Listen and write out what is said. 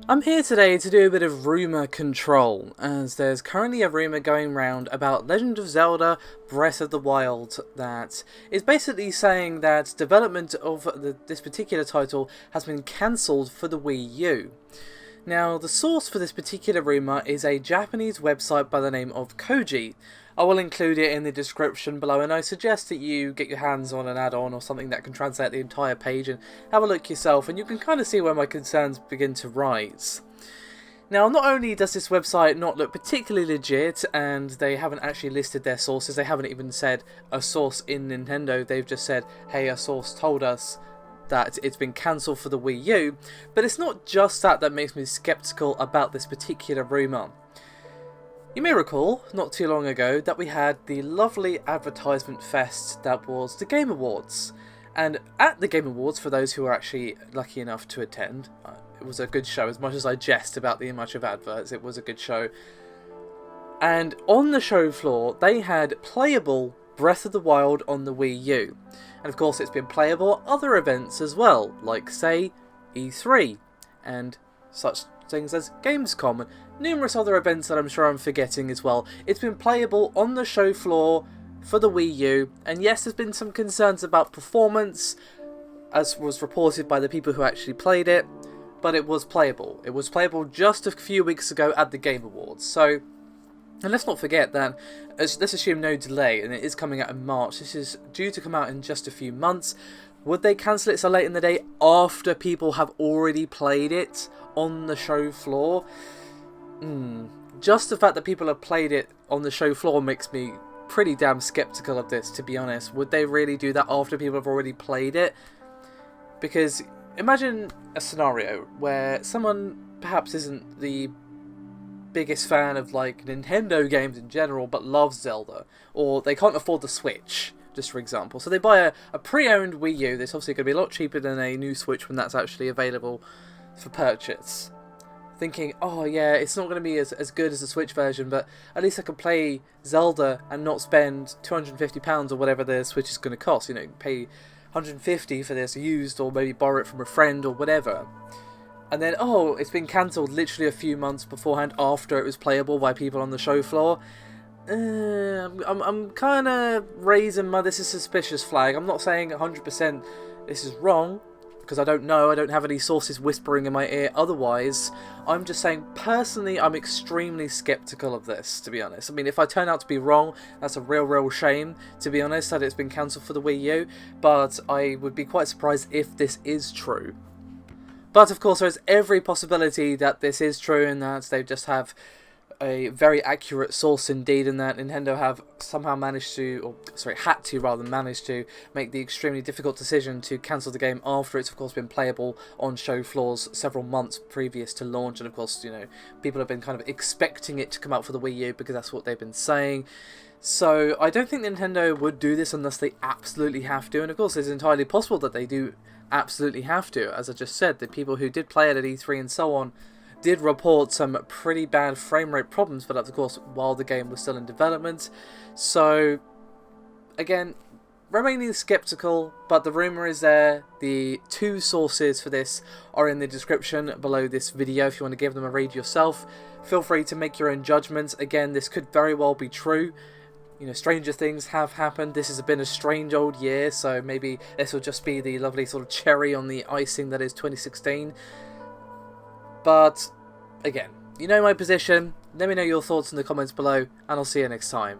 I'm here today to do a bit of rumour control, as there's currently a rumour going around about Legend of Zelda Breath of the Wild that is basically saying that development of this particular title has been cancelled for the Wii U. Now, the source for this particular rumour is a Japanese website by the name of Koji. I will include it in the description below, and I suggest that you get your hands on an add-on or something that can translate the entire page and have a look yourself, and you can kind of see where my concerns begin to rise. Now, not only does this website not look particularly legit, and they haven't actually listed their sources, they haven't even said a source in Nintendo, they've just said, hey, a source told us that it's been cancelled for the Wii U, but it's not just that makes me sceptical about this particular rumour. You may recall, not too long ago, that we had the lovely advertisement fest that was the Game Awards. And at the Game Awards, for those who were actually lucky enough to attend, it was a good show. As much as I jest about the image of adverts, it was a good show. And on the show floor, they had playable Breath of the Wild on the Wii U. And of course, it's been playable at other events as well, like, say, E3, and such things as Gamescom, and numerous other events that I'm sure I'm forgetting as well. It's been playable on the show floor for the Wii U, and yes, there's been some concerns about performance, as was reported by the people who actually played it, but it was playable. It was playable just a few weeks ago at the Game Awards, so... And let's not forget that, let's assume no delay, and it is coming out in March. This is due to come out in just a few months. Would they cancel it so late in the day after people have already played it on the show floor? Just the fact that people have played it on the show floor makes me pretty damn skeptical of this, to be honest. Would they really do that after people have already played it? Because imagine a scenario where someone perhaps isn't the biggest fan of like Nintendo games in general but loves Zelda, or they can't afford the Switch, just for example, so they buy a pre-owned Wii U. That's obviously going to be a lot cheaper than a new Switch when that's actually available for purchase, thinking, oh yeah, it's not going to be as good as the Switch version, but at least I can play Zelda and not spend £250 or whatever the Switch is going to cost, you know, pay £150 for this used, or maybe borrow it from a friend or whatever. And then, oh, it's been cancelled literally a few months beforehand after it was playable by people on the show floor. I'm kind of raising this is a suspicious flag. I'm not saying 100% this is wrong, because I don't know. I don't have any sources whispering in my ear otherwise. I'm just saying, personally, I'm extremely skeptical of this, to be honest. I mean, if I turn out to be wrong, that's a real shame, to be honest, that it's been cancelled for the Wii U. But I would be quite surprised if this is true. But of course, there's every possibility that this is true, and that they just have a very accurate source indeed, and that Nintendo have somehow managed to, had to manage to make the extremely difficult decision to cancel the game after it's of course been playable on show floors several months previous to launch. And of course, you know, people have been kind of expecting it to come out for the Wii U because that's what they've been saying. So I don't think Nintendo would do this unless they absolutely have to, and of course it's entirely possible that they do absolutely have to. As I just said, the people who did play it at E3 and so on did report some pretty bad frame rate problems, but of course while the game was still in development. So again, remaining skeptical, but the rumour is there. The two sources for this are in the description below this video if you want to give them a read yourself. Feel free to make your own judgments. Again, this could very well be true. You know, stranger things have happened. This has been a strange old year, so maybe this will just be the lovely sort of cherry on the icing that is 2016. But, again, you know my position. Let me know your thoughts in the comments below, and I'll see you next time.